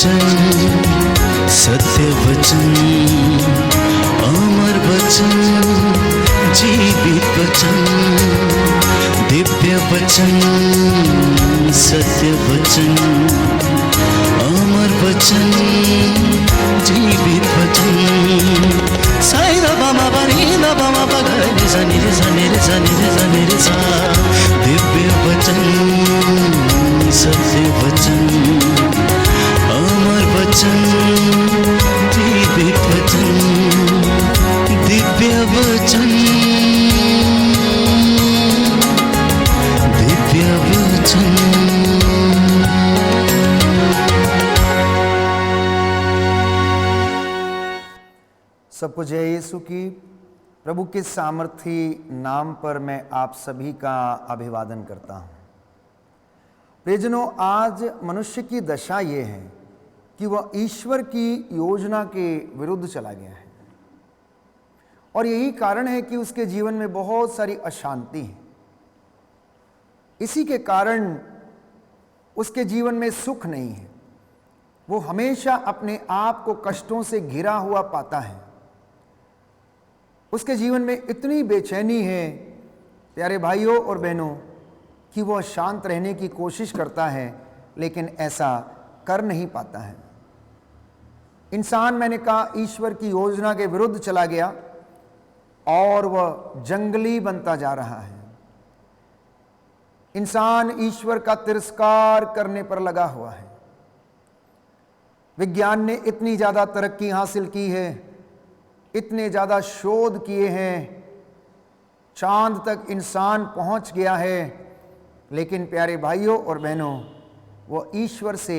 वचन, सत्य वचन, अमर वचन, जीवित वचन, दिव्य वचन, सत्य वचन, अमर वचन, जीवित वचन। साई दा बाबा बनी दा बाबा बगरे रे सनी रे सनी रे सनी रे सनी रे सा। दिव्य वचन, सत्य वचन, अमर वचन, जीवित वचन, दिव्य वचन, दिव्य वचन। सबको जय यीशु की। प्रभु के सामर्थी नाम पर मैं आप सभी का अभिवादन करता हूँ। प्रियजनों, आज मनुष्य की दशा ये है कि वह ईश्वर की योजना के विरुद्ध चला गया है और यही कारण है कि उसके जीवन में बहुत सारी अशांति है। इसी के कारण उसके जीवन में सुख नहीं है। वो हमेशा अपने आप को कष्टों से घिरा हुआ पाता है। उसके जीवन में इतनी बेचैनी है प्यारे भाइयों और बहनों कि वह शांत रहने की कोशिश करता है, लेकिन ऐसा कर नहीं पाता है। इंसान, मैंने कहा, ईश्वर की योजना के विरुद्ध चला गया और वह जंगली बनता जा रहा है। इंसान ईश्वर का तिरस्कार करने पर लगा हुआ है। विज्ञान ने इतनी ज्यादा तरक्की हासिल की है, इतने ज़्यादा शोध किए हैं, चांद तक इंसान पहुंच गया है, लेकिन प्यारे भाइयों और बहनों, वो ईश्वर से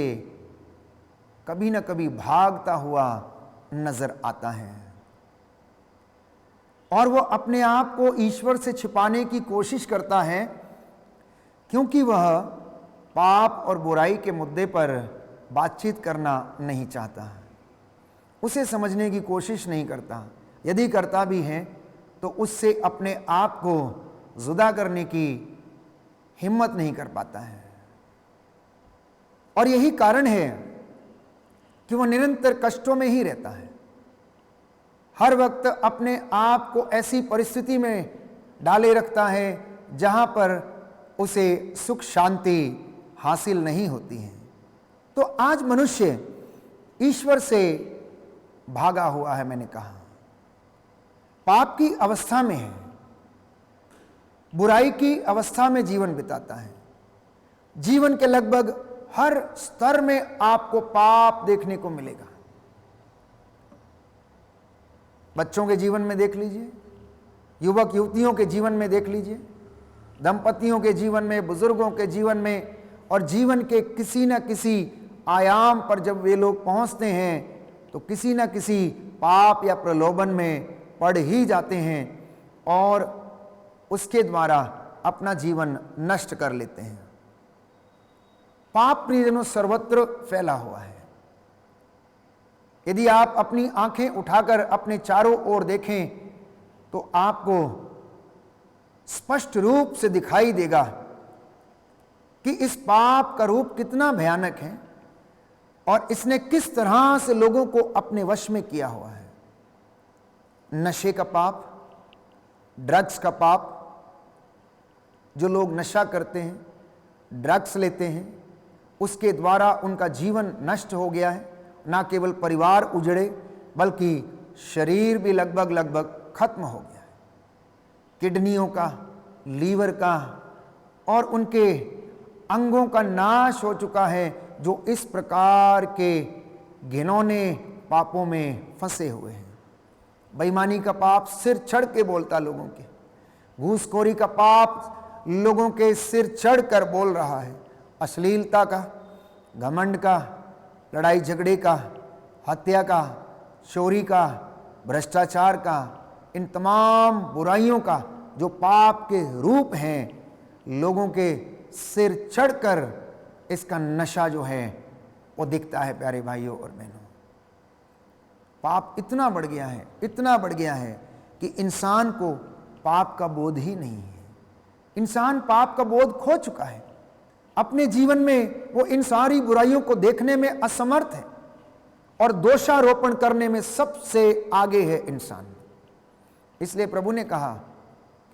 कभी न कभी भागता हुआ नजर आता है और वो अपने आप को ईश्वर से छिपाने की कोशिश करता है, क्योंकि वह पाप और बुराई के मुद्दे पर बातचीत करना नहीं चाहता। उसे समझने की कोशिश नहीं करता। यदि करता भी है तो उससे अपने आप को जुदा करने की हिम्मत नहीं कर पाता है। और यही कारण है कि वह निरंतर कष्टों में ही रहता है। हर वक्त अपने आप को ऐसी परिस्थिति में डाले रखता है जहां पर उसे सुख शांति हासिल नहीं होती है। तो आज मनुष्य ईश्वर से भागा हुआ है। मैंने कहा, पाप की अवस्था में है, बुराई की अवस्था में जीवन बिताता है। जीवन के लगभग हर स्तर में आपको पाप देखने को मिलेगा। बच्चों के जीवन में देख लीजिए, युवक युवतियों के जीवन में देख लीजिए, दंपतियों के जीवन में, बुजुर्गों के जीवन में, और जीवन के किसी न किसी आयाम पर जब वे लोग पहुंचते हैं तो किसी न किसी पाप या प्रलोभन में पड़ ही जाते हैं और उसके द्वारा अपना जीवन नष्ट कर लेते हैं। पाप प्रियजनों सर्वत्र फैला हुआ है। यदि आप अपनी आंखें उठाकर अपने चारों ओर देखें तो आपको स्पष्ट रूप से दिखाई देगा कि इस पाप का रूप कितना भयानक है और इसने किस तरह से लोगों को अपने वश में किया हुआ है। नशे का पाप, ड्रग्स का पाप, जो लोग नशा करते हैं, ड्रग्स लेते हैं, उसके द्वारा उनका जीवन नष्ट हो गया है। ना केवल परिवार उजड़े बल्कि शरीर भी लगभग खत्म हो गया है। किडनियों का, लीवर का और उनके अंगों का नाश हो चुका है, जो इस प्रकार के घिनौने पापों में फंसे हुए हैं। बेईमानी का पाप सिर चढ़ के बोलता लोगों के, घूसखोरी का पाप लोगों के सिर चढ़ कर बोल रहा है, अश्लीलता का, घमंड का, लड़ाई झगड़े का, हत्या का, चोरी का, भ्रष्टाचार का, इन तमाम बुराइयों का जो पाप के रूप हैं, लोगों के सिर चढ़कर इसका नशा जो है वो दिखता है। प्यारे भाइयों और बहनों, पाप इतना बढ़ गया है, इतना बढ़ गया है कि इंसान को पाप का बोध ही नहीं है। इंसान पाप का बोध खो चुका है। अपने जीवन में वो इन सारी बुराइयों को देखने में असमर्थ है। और दोषारोपण करने में सबसे आगे है इंसान। इसलिए प्रभु ने कहा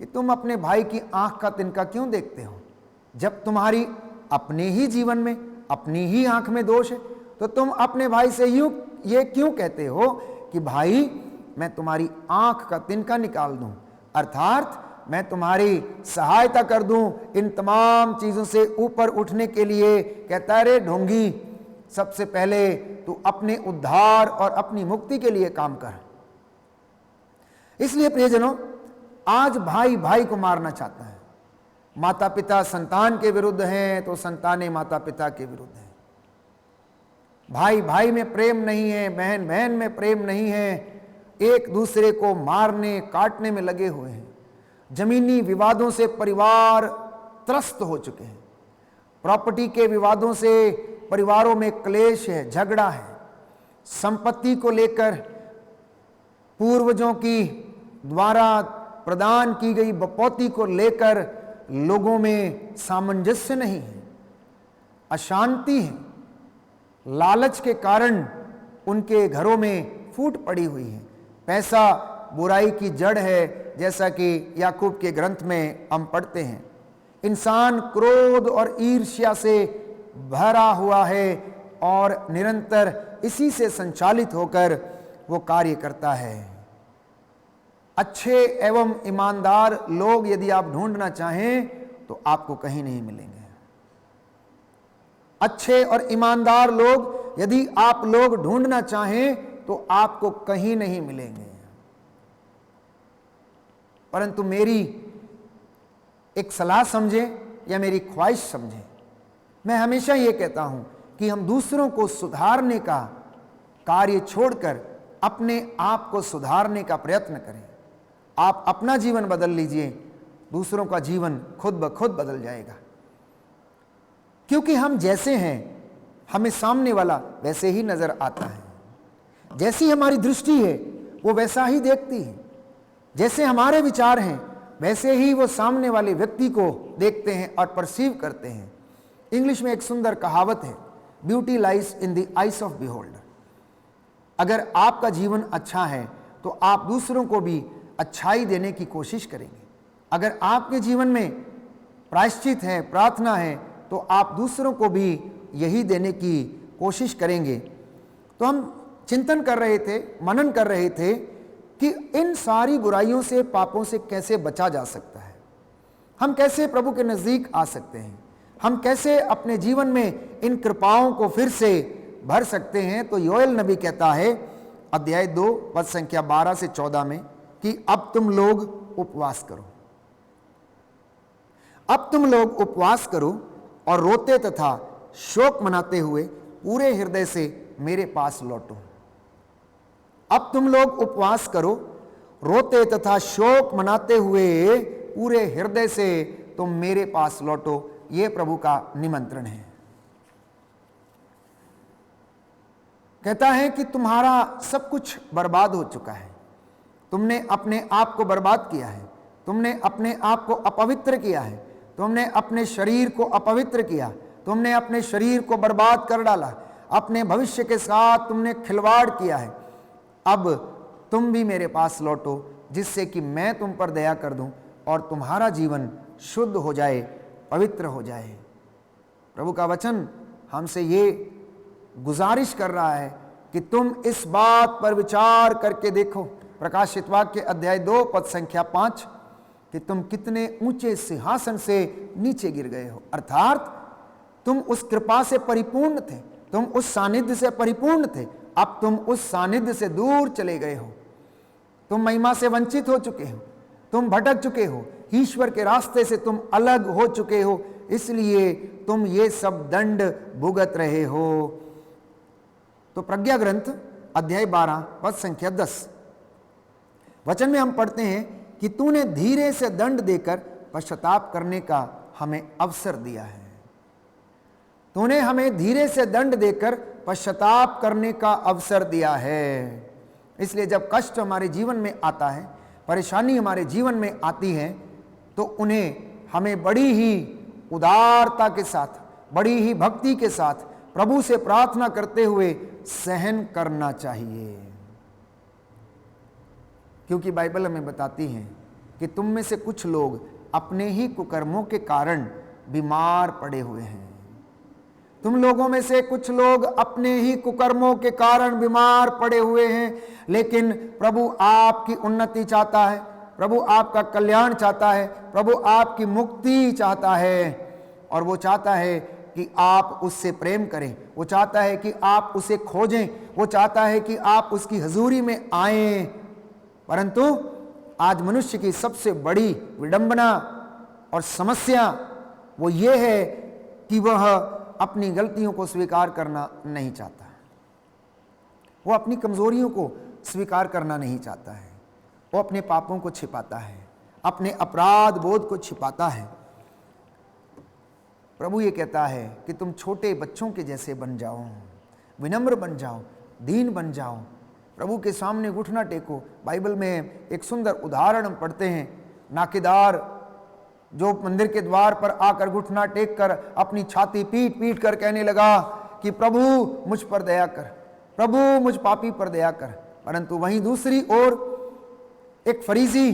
कि तुम अपने भाई की आंख का तिनका क्यों देखते हो? जब तुम्हारी अपने ही जीवन में, अपनी ही आंख में दोष है, तो तुम अपने भाई से ये क्यों कहते हो कि भाई मैं तुम्हारी आंख का तिनका निकाल दूं, अर्थात मैं तुम्हारी सहायता कर दूं इन तमाम चीजों से ऊपर उठने के लिए। कहता है, रे ढोंगी, सबसे पहले तू अपने उद्धार और अपनी मुक्ति के लिए काम कर। इसलिए प्रियजनों, आज भाई भाई को मारना चाहता है। माता पिता संतान के विरुद्ध हैं तो संतानें माता पिता के विरुद्ध हैं। भाई भाई में प्रेम नहीं है, बहन बहन में प्रेम नहीं है, एक दूसरे को मारने काटने में लगे हुए हैं। जमीनी विवादों से परिवार त्रस्त हो चुके हैं। प्रॉपर्टी के विवादों से परिवारों में क्लेश है, झगड़ा है। संपत्ति को लेकर पूर्वजों की द्वारा प्रदान की गई बपौती को लेकर लोगों में सामंजस्य नहीं है, अशांति है। लालच के कारण उनके घरों में फूट पड़ी हुई है। पैसा बुराई की जड़ है, जैसा कि याकूब के ग्रंथ में हम पढ़ते हैं। इंसान क्रोध और ईर्ष्या से भरा हुआ है और निरंतर इसी से संचालित होकर वो कार्य करता है। अच्छे एवं ईमानदार लोग यदि आप ढूंढना चाहें तो आपको कहीं नहीं मिलेंगे। अच्छे और ईमानदार लोग यदि आप लोग ढूंढना चाहें तो आपको कहीं नहीं मिलेंगे। परंतु मेरी एक सलाह समझें या मेरी ख्वाहिश समझें, मैं हमेशा ये कहता हूं कि हम दूसरों को सुधारने का कार्य छोड़कर अपने आप को सुधारने का प्रयत्न करें। आप अपना जीवन बदल लीजिए, दूसरों का जीवन खुद ब खुद बदल जाएगा। क्योंकि हम जैसे हैं हमें सामने वाला वैसे ही नजर आता है। जैसी हमारी दृष्टि है वो वैसा ही देखती है। जैसे हमारे विचार हैं वैसे ही वो सामने वाले व्यक्ति को देखते हैं और परसीव करते हैं। इंग्लिश में एक सुंदर कहावत है, beauty lies in the eyes of beholder. अगर आपका जीवन अच्छा है तो आप दूसरों को भी अच्छाई देने की कोशिश करेंगे। अगर आपके जीवन में प्रायश्चित है, प्रार्थना है, तो आप दूसरों को भी यही देने की कोशिश करेंगे। तो हम चिंतन कर रहे थे, मनन कर रहे थे कि इन सारी बुराइयों से, पापों से कैसे बचा जा सकता है। हम कैसे प्रभु के नजदीक आ सकते हैं, हम कैसे अपने जीवन में इन कृपाओं को फिर से भर सकते हैं। तो योएल नबी कहता है अध्याय 2 पद संख्या 12 से 14 में कि अब तुम लोग उपवास करो, अब तुम लोग उपवास करो और रोते तथा शोक मनाते हुए पूरे हृदय से मेरे पास लौटो। अब तुम लोग उपवास करो, रोते तथा शोक मनाते हुए पूरे हृदय से तुम मेरे पास लौटो। यह प्रभु का निमंत्रण है। कहता है कि तुम्हारा सब कुछ बर्बाद हो चुका है, तुमने अपने आप को बर्बाद किया है, तुमने अपने आप को अपवित्र किया है, तुमने अपने शरीर को अपवित्र किया, तुमने अपने शरीर को बर्बाद कर डाला, अपने भविष्य के साथ तुमने खिलवाड़ किया है। अब तुम भी मेरे पास लौटो जिससे कि मैं तुम पर दया कर दूं और तुम्हारा जीवन शुद्ध हो जाए, पवित्र हो जाए। प्रभु का वचन हमसे ये गुजारिश कर रहा है कि तुम इस बात पर विचार करके देखो, प्रकाशित वाक्य अध्याय 2 पद संख्या 5, कि तुम कितने ऊंचे सिंहासन से नीचे गिर गए हो। अर्थात तुम उस कृपा से परिपूर्ण थे, तुम उस सानिध्य से परिपूर्ण थे, अब तुम उस सानिध्य से दूर चले गए हो। तुम महिमा से वंचित हो चुके हो, तुम भटक चुके हो, ईश्वर के रास्ते से तुम अलग हो चुके हो, इसलिए तुम ये सब दंड भुगत रहे हो। तो प्रज्ञा ग्रंथ अध्याय 12 पद संख्या 10 वचन में हम पढ़ते हैं कि तूने धीरे से दंड देकर पश्चाताप करने का हमें अवसर दिया है। तूने हमें धीरे से दंड देकर पश्चाताप करने का अवसर दिया है। इसलिए जब कष्ट हमारे जीवन में आता है, परेशानी हमारे जीवन में आती है, तो उन्हें हमें बड़ी ही उदारता के साथ, बड़ी ही भक्ति के साथ, प्रभु से प्रार्थना करते हुए सहन करना चाहिए, क्योंकि बाइबल हमें बताती है कि तुम में से कुछ लोग अपने ही कुकर्मों के कारण बीमार पड़े हुए हैं। तुम लोगों में से कुछ लोग अपने ही कुकर्मों के कारण बीमार पड़े हुए हैं, लेकिन प्रभु आपकी उन्नति चाहता है, प्रभु आपका कल्याण चाहता है, प्रभु आपकी मुक्ति चाहता है। और वो चाहता है कि आप उससे प्रेम करें, वो चाहता है कि आप उसे खोजें, वो चाहता है कि आप उसकी हजूरी में आएं। परंतु आज मनुष्य की सबसे बड़ी विडंबना और समस्या वो ये है कि वह अपनी गलतियों को स्वीकार करना नहीं चाहता, वो अपनी कमजोरियों को स्वीकार करना नहीं चाहता है, वो अपने पापों को छिपाता है, अपने अपराध बोध को छिपाता है। प्रभु ये कहता है कि तुम छोटे बच्चों के जैसे बन जाओ, विनम्र बन जाओ, दीन बन जाओ, प्रभु के सामने घुटना टेको। बाइबल में एक सुंदर उदाहरण हम पढ़ते हैं, नाकेदार जो मंदिर के द्वार पर आकर घुटना टेक कर अपनी छाती पीट पीट कर कहने लगा कि प्रभु मुझ पर दया कर, प्रभु मुझ पापी पर दया कर। परंतु वहीं दूसरी ओर एक फरीसी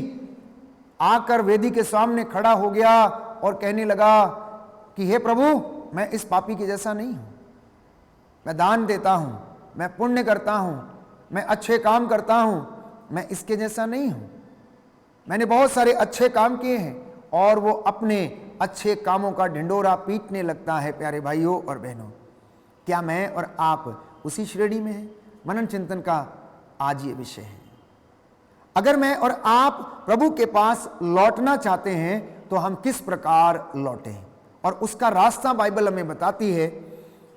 आकर वेदी के सामने खड़ा हो गया और कहने लगा कि हे प्रभु, मैं इस पापी के जैसा नहीं हूं, मैं दान देता हूं, मैं पुण्य करता हूं, मैं अच्छे काम करता हूं, मैं इसके जैसा नहीं हूं। मैंने बहुत सारे अच्छे काम किए हैं, और वो अपने अच्छे कामों का ढिंडोरा पीटने लगता है। प्यारे भाइयों और बहनों, क्या मैं और आप उसी श्रेणी में हैं? मनन चिंतन का आज ये विषय है। अगर मैं और आप प्रभु के पास लौटना चाहते हैं तो हम किस प्रकार लौटें, और उसका रास्ता बाइबल हमें बताती है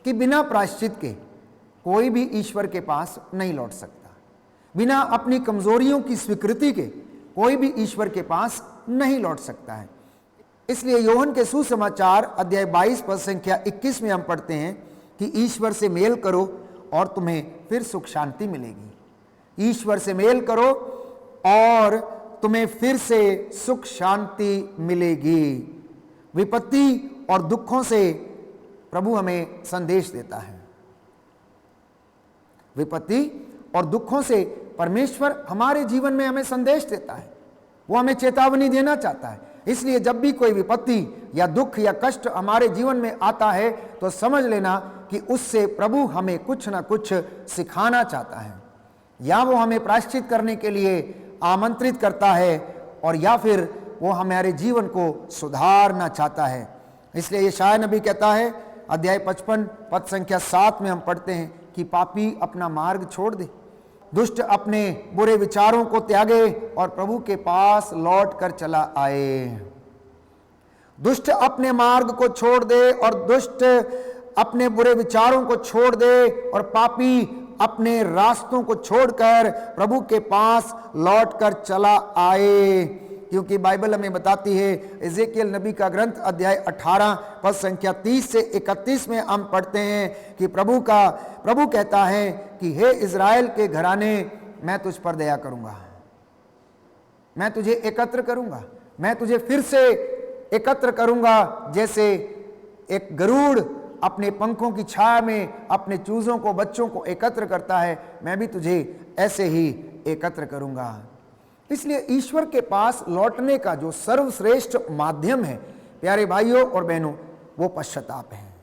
कि बिना प्रायश्चित के कोई भी ईश्वर के पास नहीं लौट सकता, बिना अपनी कमजोरियों की स्वीकृति के कोई भी ईश्वर के पास नहीं लौट सकता है। इसलिए योहन के सुसमाचार अध्याय 22 पद संख्या 21 में हम पढ़ते हैं कि ईश्वर से मेल करो और तुम्हें फिर सुख शांति मिलेगी। ईश्वर से मेल करो और तुम्हें फिर से सुख शांति मिलेगी। विपत्ति और दुखों से प्रभु हमें संदेश देता है, विपत्ति और दुखों से परमेश्वर हमारे जीवन में हमें संदेश देता है, वो हमें चेतावनी देना चाहता है। इसलिए जब भी कोई विपत्ति या दुख या कष्ट हमारे जीवन में आता है तो समझ लेना कि उससे प्रभु हमें कुछ ना कुछ सिखाना चाहता है, या वो हमें प्रायश्चित करने के लिए आमंत्रित करता है, और या फिर वो हमारे जीवन को सुधारना चाहता है। इसलिए यशायाह नबी कहता है अध्याय 55 पद संख्या 7 में हम पढ़ते हैं कि पापी अपना मार्ग छोड़ दे, दुष्ट अपने बुरे विचारों को त्यागे और प्रभु के पास लौट कर चला आए। दुष्ट अपने मार्ग को छोड़ दे और दुष्ट अपने बुरे विचारों को छोड़ दे, और पापी अपने रास्तों को छोड़कर प्रभु के पास लौट कर चला आए। क्योंकि बाइबल हमें बताती है, एजेकियल नबी का ग्रंथ अध्याय 18 पद संख्या 30 से 31 में हम पढ़ते हैं कि प्रभु कहता है कि हे इज़राइल के घराने, मैं तुझ पर दया करूंगा, मैं तुझे एकत्र करूंगा, मैं तुझे फिर से एकत्र करूंगा। जैसे एक गरुड़ अपने पंखों की छाया में अपने चूजों को, बच्चों को एकत्र करता है, मैं भी तुझे ऐसे ही एकत्र करूंगा। इसलिए ईश्वर के पास लौटने का जो सर्वश्रेष्ठ माध्यम है प्यारे भाइयों और बहनों, वो पश्चाताप है।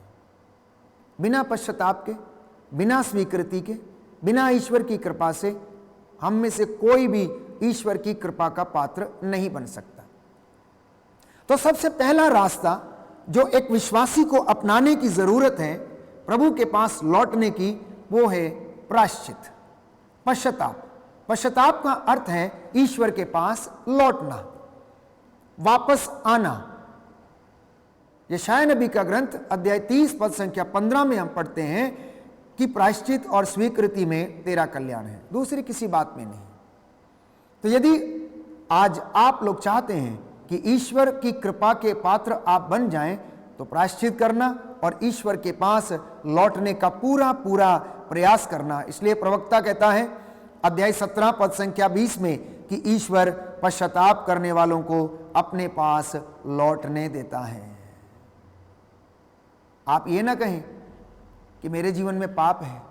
बिना पश्चाताप के, बिना स्वीकृति के, बिना ईश्वर की कृपा से हम में से कोई भी ईश्वर की कृपा का पात्र नहीं बन सकता। तो सबसे पहला रास्ता जो एक विश्वासी को अपनाने की जरूरत है प्रभु के पास लौटने की, वो है प्रायश्चित, पश्चाताप। पश्चाताप का अर्थ है ईश्वर के पास लौटना, वापस आना। यशायाह नबी का ग्रंथ अध्याय 30 पद संख्या 15 में हम पढ़ते हैं कि प्रायश्चित और स्वीकृति में तेरा कल्याण है, दूसरी किसी बात में नहीं। तो यदि आज आप लोग चाहते हैं कि ईश्वर की कृपा के पात्र आप बन जाएं, तो प्रायश्चित करना और ईश्वर के पास लौटने का पूरा प्रयास करना। इसलिए प्रवक्ता कहता है अध्याय 17 पद संख्या 20 में कि ईश्वर पश्चाताप करने वालों को अपने पास लौटने देता है। आप ये ना कहें कि मेरे जीवन में पाप है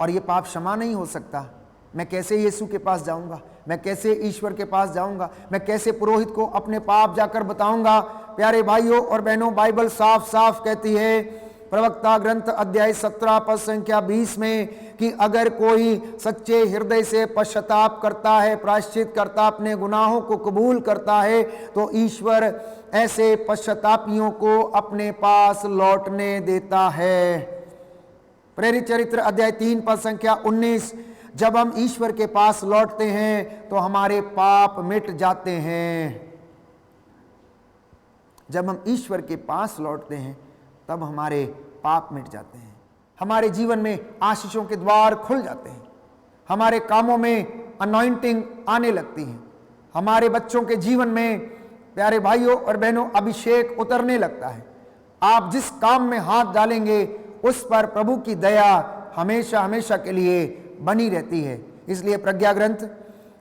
और ये पाप क्षमा नहीं हो सकता, मैं कैसे यीशु के पास जाऊंगा, मैं कैसे ईश्वर के पास जाऊंगा, मैं कैसे पुरोहित को अपने पाप जाकर बताऊंगा। प्यारे भाइयों और बहनों, बाइबल साफ साफ कहती है, प्रवक्ता ग्रंथ अध्याय 17 पद संख्या 20 में, कि अगर कोई सच्चे हृदय से पश्चाताप करता है, प्रायश्चित करता, अपने गुनाहों को कबूल करता है, तो ईश्वर ऐसे पश्चातापियों को अपने पास लौटने देता है। प्रेरित चरित्र अध्याय 3 पद संख्या 19, जब हम ईश्वर के पास लौटते हैं तो हमारे पाप मिट जाते हैं। जब हम ईश्वर के पास लौटते हैं तब हमारे पाप मिट जाते हैं, हमारे जीवन में आशीषों के द्वार खुल जाते हैं, हमारे कामों में अनॉइंटिंग आने लगती है, हमारे बच्चों के जीवन में प्यारे भाइयों और बहनों अभिषेक उतरने लगता है। आप जिस काम में हाथ डालेंगे उस पर प्रभु की दया हमेशा हमेशा के लिए बनी रहती है। इसलिए प्रज्ञा ग्रंथ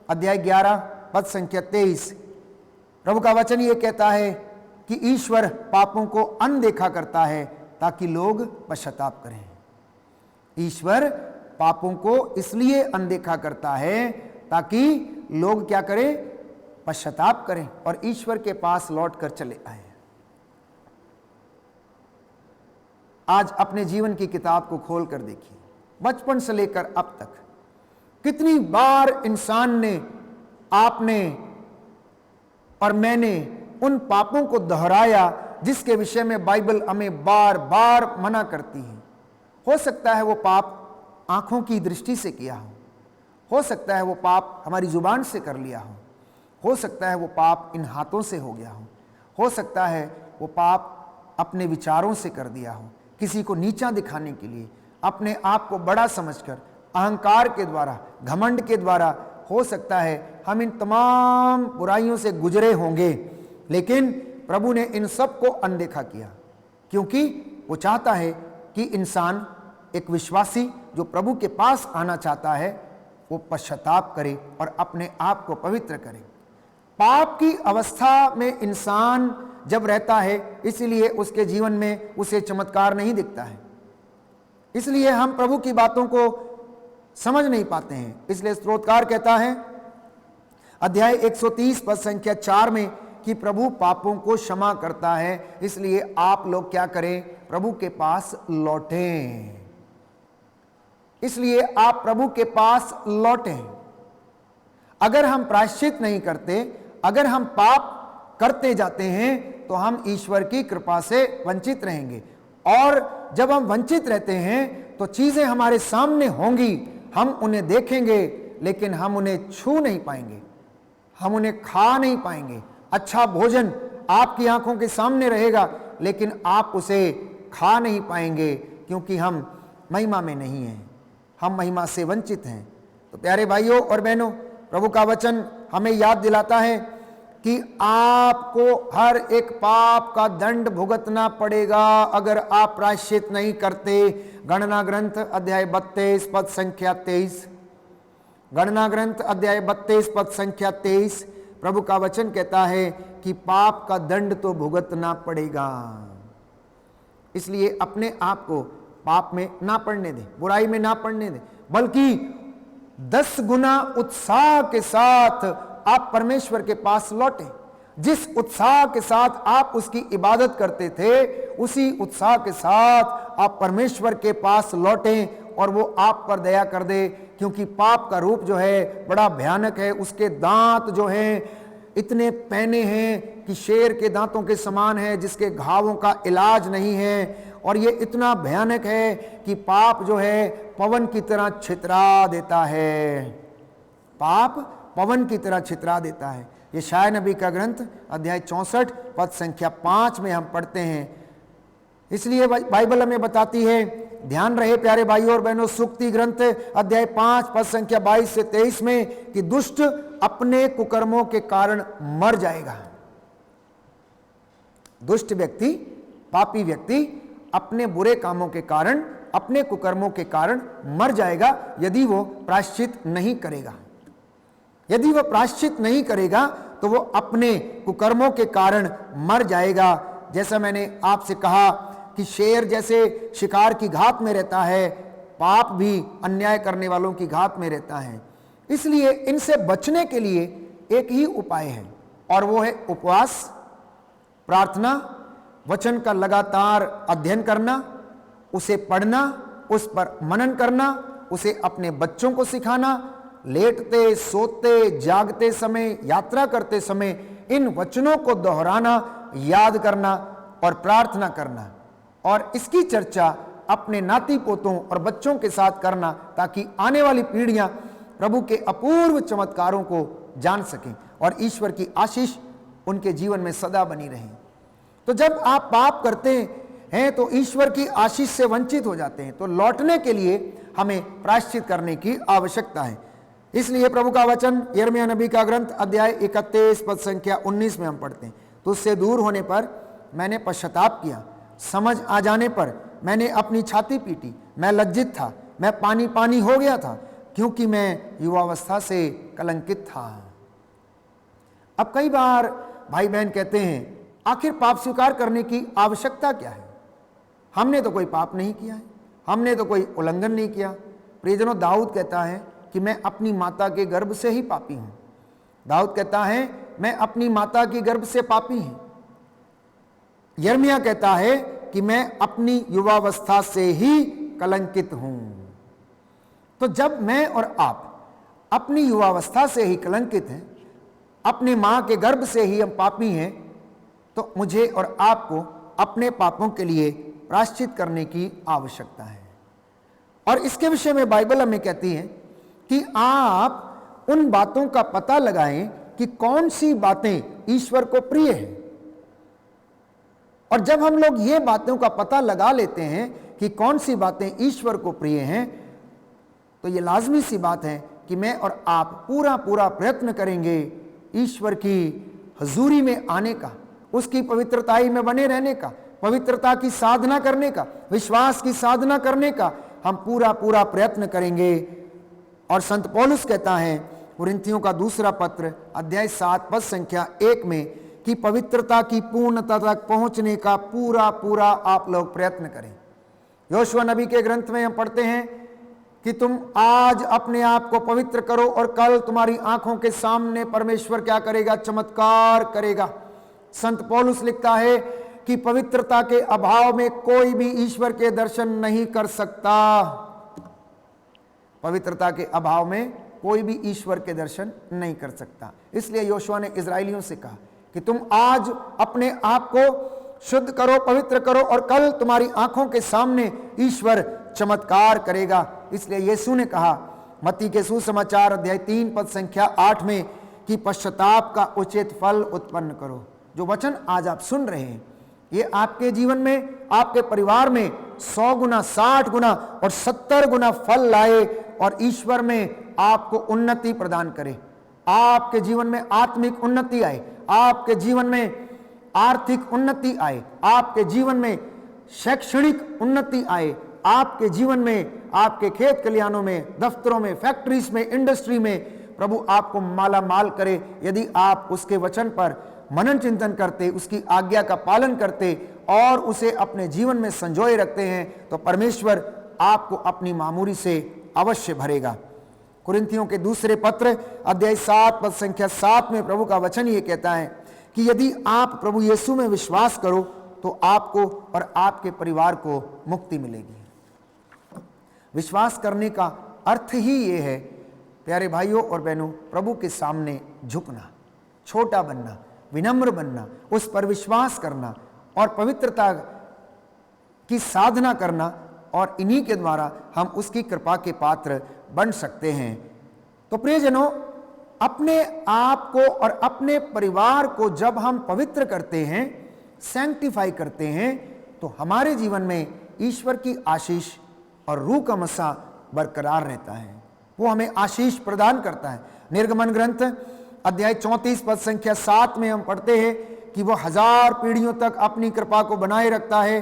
अध्याय 11 पद संख्या 23, प्रभु का वचन ये कहता है कि ईश्वर पापों को अनदेखा करता है ताकि लोग पश्चाताप करें। ईश्वर पापों को इसलिए अनदेखा करता है ताकि लोग क्या करें, पश्चाताप करें और ईश्वर के पास लौट कर चले आए। आज अपने जीवन की किताब को खोल कर देखिए, बचपन से लेकर अब तक कितनी बार इंसान ने, आपने और मैंने उन पापों को दोहराया जिसके विषय में बाइबल हमें बार बार मना करती है। हो सकता है वो पाप आंखों की दृष्टि से किया हो सकता है वो पाप हमारी जुबान से कर लिया हो सकता है वो पाप इन हाथों से हो गया हो सकता है वो पाप अपने विचारों से कर दिया हो, किसी को नीचा दिखाने के लिए, अपने आप को बड़ा समझकर, अहंकार के द्वारा, घमंड के द्वारा। हो सकता है हम इन तमाम बुराइयों से गुजरे होंगे, लेकिन प्रभु ने इन सब को अनदेखा किया, क्योंकि वो चाहता है कि इंसान, एक विश्वासी जो प्रभु के पास आना चाहता है, वो पश्चाताप करे और अपने आप को पवित्र करे। पाप की अवस्था में इंसान जब रहता है, इसीलिए उसके जीवन में उसे चमत्कार नहीं दिखता है, इसलिए हम प्रभु की बातों को समझ नहीं पाते हैं। इसलिए स्तोत्रकार कहता है अध्याय 130 पद संख्या 4 में कि प्रभु पापों को क्षमा करता है, इसलिए आप लोग क्या करें, प्रभु के पास लौटें। इसलिए आप प्रभु के पास लौटें। अगर हम प्रायश्चित नहीं करते, अगर हम पाप करते जाते हैं, तो हम ईश्वर की कृपा से वंचित रहेंगे, और जब हम वंचित रहते हैं तो चीजें हमारे सामने होंगी, हम उन्हें देखेंगे लेकिन हम उन्हें छू नहीं पाएंगे, हम उन्हें खा नहीं पाएंगे। अच्छा भोजन आपकी आंखों के सामने रहेगा लेकिन आप उसे खा नहीं पाएंगे, क्योंकि हम महिमा में नहीं हैं, हम महिमा से वंचित हैं। तो प्यारे भाइयों और बहनों, प्रभु का वचन हमें याद दिलाता है कि आपको हर एक पाप का दंड भुगतना पड़ेगा अगर आप प्रायश्चित नहीं करते। गणना ग्रंथ अध्याय 32 पद संख्या 23, गणना ग्रंथ अध्याय 32 पद संख्या 23, प्रभु का वचन कहता है कि पाप का दंड तो भुगतना पड़ेगा। इसलिए अपने आप को पाप में ना पड़ने दें, बुराई में ना पड़ने दें, बल्कि 10 गुना उत्साह के साथ आप परमेश्वर के पास लौटें। जिस उत्साह के साथ आप उसकी इबादत करते थे, उसी उत्साह के साथ आप परमेश्वर के पास लौटें और वो आप पर दया कर दे, क्योंकि पाप का रूप जो है बड़ा भयानक है। उसके दांत जो हैं इतने पैने हैं कि शेर के दांतों के समान है, जिसके घावों का इलाज नहीं है, और ये इतना भयानक है कि पाप जो है पवन की तरह छितरा देता है। पाप पवन की तरह छितरा देता है। यशायाह नबी का ग्रंथ अध्याय 64 पद संख्या 5 में हम पढ़ते हैं। इसलिए बाइबल हमें बताती है, ध्यान रहे प्यारे भाइयों और बहनों, सूक्ति ग्रंथ अध्याय 5 पद संख्या 22 से 23 में कि दुष्ट अपने कुकर्मों के कारण मर जाएगा। दुष्ट व्यक्ति, पापी व्यक्ति अपने बुरे कामों के कारण, अपने कुकर्मों के कारण मर जाएगा यदि वो प्रायश्चित नहीं करेगा। यदि वह प्रायश्चित नहीं करेगा तो वो अपने कुकर्मों के कारण मर जाएगा। जैसा मैंने आपसे कहा कि शेर जैसे शिकार की घात में रहता है, पाप भी अन्याय करने वालों की घात में रहता है। इसलिए इनसे बचने के लिए एक ही उपाय है और वो है उपवास, प्रार्थना, वचन का लगातार अध्ययन करना, उसे पढ़ना, उस पर मनन करना, उसे अपने बच्चों को सिखाना, लेटते, सोते, जागते समय, यात्रा करते समय इन वचनों को दोहराना, याद करना और प्रार्थना करना, और इसकी चर्चा अपने नाती पोतों और बच्चों के साथ करना, ताकि आने वाली पीढ़ियां प्रभु के अपूर्व चमत्कारों को जान सकें और ईश्वर की आशीष उनके जीवन में सदा बनी रहे। तो जब आप पाप करते हैं तो ईश्वर की आशीष से वंचित हो जाते हैं, तो लौटने के लिए हमें प्रायश्चित करने की आवश्यकता है। इसलिए प्रभु का वचन यिर्मयाह नबी का ग्रंथ अध्याय 31 पद संख्या 19 में हम पढ़ते हैं, तो उससे दूर होने पर मैंने पश्चाताप किया, समझ आ जाने पर मैंने अपनी छाती पीटी, मैं लज्जित था, मैं पानी पानी हो गया था, क्योंकि मैं युवावस्था से कलंकित था। अब कई बार भाई बहन कहते हैं, आखिर पाप स्वीकार करने की आवश्यकता क्या है? हमने तो कोई पाप नहीं किया है, हमने तो कोई उल्लंघन नहीं किया। प्रियजनों, दाऊद कहता है कि मैं अपनी माता के गर्भ से ही पापी हूं। दाऊद कहता है मैं अपनी माता की गर्भ से पापी हूं। यिर्मयाह कहता है कि मैं अपनी युवावस्था से ही कलंकित हूं। तो जब मैं और आप अपनी युवावस्था से ही कलंकित हैं, अपनी मां के गर्भ से ही हम पापी हैं, तो मुझे और आपको अपने पापों के लिए प्रायश्चित करने की आवश्यकता है। और इसके विषय में बाइबल हमें कहती है कि आप उन बातों का पता लगाएं कि कौन सी बातें ईश्वर को प्रिय हैं। और जब हम लोग ये बातों का पता लगा लेते हैं कि कौन सी बातें ईश्वर को प्रिय हैं, तो ये लाजमी सी बात है कि मैं और आप पूरा प्रयत्न करेंगे ईश्वर की हजूरी में आने का, उसकी पवित्रताई में बने रहने का, पवित्रता की साधना करने का, विश्वास की साधना करने का हम पूरा प्रयत्न करेंगे। और संत पौलुस कहता है कुरिन्थियों का दूसरा पत्र अध्याय 7 पद संख्या 1 में कि पवित्रता की पूर्णता तक पहुंचने का पूरा आप लोग प्रयत्न करें। योशुआ नबी के ग्रंथ में हम पढ़ते हैं कि तुम आज अपने आप को पवित्र करो और कल तुम्हारी आंखों के सामने परमेश्वर क्या करेगा? चमत्कार करेगा। संत पौलुस लिखता है कि पवित्रता के अभाव में कोई भी ईश्वर के दर्शन नहीं कर सकता। पवित्रता के अभाव में कोई भी ईश्वर के दर्शन नहीं कर सकता। इसलिए योशुआ ने इजराइलियों से कहा कि तुम आज अपने आप को शुद्ध करो, पवित्र करो और कल तुम्हारी आंखों के सामने ईश्वर चमत्कार करेगा। इसलिए यीशु ने कहा मत्ती के सुसमाचार अध्याय 3 पद संख्या 8 में कि पश्चाताप का उचित फल उत्पन्न करो। जो वचन आज आप सुन रहे हैं, ये आपके जीवन में, आपके परिवार में 100 गुना, 60 गुना और 70 गुना फल लाए और ईश्वर में आपको उन्नति प्रदान करे। आपके जीवन में आत्मिक उन्नति आए, आपके जीवन में आर्थिक उन्नति आए, आपके जीवन में शैक्षणिक उन्नति आए, आपके जीवन में, आपके खेत खलिहानों में, दफ्तरों में, फैक्ट्रीज में, इंडस्ट्री में प्रभु आपको माला माल करे। यदि आप उसके वचन पर मनन चिंतन करते, उसकी आज्ञा का पालन करते और उसे अपने जीवन में संजोए रखते हैं, तो परमेश्वर आपको अपनी मामूरी से अवश्य भरेगा। कुरिन्थियों के दूसरे पत्र अध्याय 7 पद संख्या 7 में प्रभु का वचन ये कहता है कि यदि आप प्रभु यीशु में विश्वास करो तो आपको और आपके परिवार को मुक्ति मिलेगी। विश्वास करने का अर्थ ही ये है प्यारे भाइयों और बहनों, प्रभु के सामने झुकना, छोटा बनना, विनम्र बनना, उस पर विश्वास करना और पवित्रता की साधना करना, और इन्हीं के द्वारा हम उसकी कृपा के पात्र बन सकते हैं। तो प्रियजनों, अपने आप को और अपने परिवार को जब हम पवित्र करते हैं, सैंक्टिफाई करते हैं, तो हमारे जीवन में ईश्वर की आशीष और रूह का मसा बरकरार रहता है। वो हमें आशीष प्रदान करता है। निर्गमन ग्रंथ अध्याय 34 पद संख्या 7 में हम पढ़ते हैं कि वो 1000 पीढ़ियों तक अपनी कृपा को बनाए रखता है,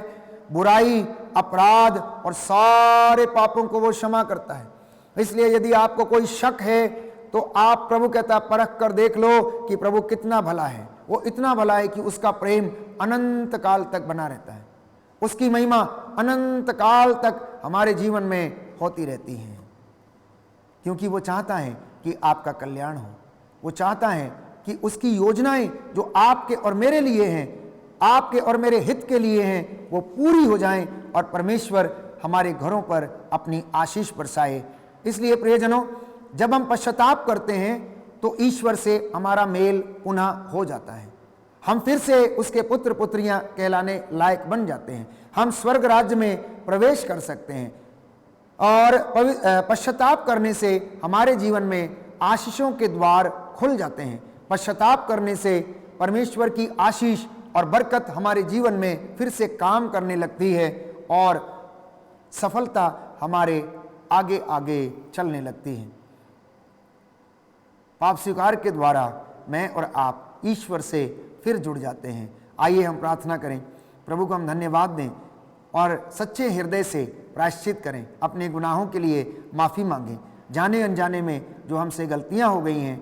बुराई, अपराध और सारे पापों को वो क्षमा करता है। इसलिए यदि आपको कोई शक है तो आप, प्रभु कहता है, परख कर देख लो कि प्रभु कितना भला है। वो इतना भला है कि उसका प्रेम अनंत काल तक बना रहता है। उसकी महिमा अनंत काल तक हमारे जीवन में होती रहती है, क्योंकि वो चाहता है कि आपका कल्याण हो। वो चाहता है कि उसकी योजनाएं जो आपके और मेरे लिए हैं, आपके और मेरे हित के लिए हैं, वो पूरी हो जाएं और परमेश्वर हमारे घरों पर अपनी आशीष बरसाए। इसलिए प्रियजनों, जब हम पश्चाताप करते हैं तो ईश्वर से हमारा मेल पुनः हो जाता है। हम फिर से उसके पुत्र पुत्रियां कहलाने लायक बन जाते हैं। हम स्वर्ग राज्य में प्रवेश कर सकते हैं और पश्चाताप करने से हमारे जीवन में आशीषों के द्वार खुल जाते हैं। पश्चाताप करने से परमेश्वर की आशीष और बरकत हमारे जीवन में फिर से काम करने लगती है और सफलता हमारे आगे आगे चलने लगती है। पाप स्वीकार के द्वारा मैं और आप ईश्वर से फिर जुड़ जाते हैं। आइए हम प्रार्थना करें, प्रभु को हम धन्यवाद दें और सच्चे हृदय से प्रायश्चित करें, अपने गुनाहों के लिए माफ़ी मांगें। जाने अनजाने में जो हमसे गलतियां हो गई हैं,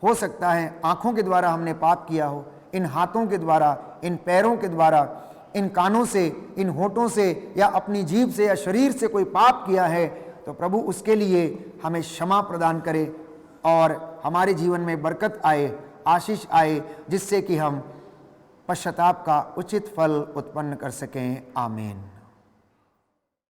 हो सकता है आँखों के द्वारा हमने पाप किया हो, इन हाथों के द्वारा, इन पैरों के द्वारा, इन कानों से, इन होठों से या अपनी जीभ से या शरीर से कोई पाप किया है, तो प्रभु उसके लिए हमें क्षमा प्रदान करे और हमारे जीवन में बरकत आए, आशीष आए, जिससे कि हम पश्चाताप का उचित फल उत्पन्न कर सकें। आमीन।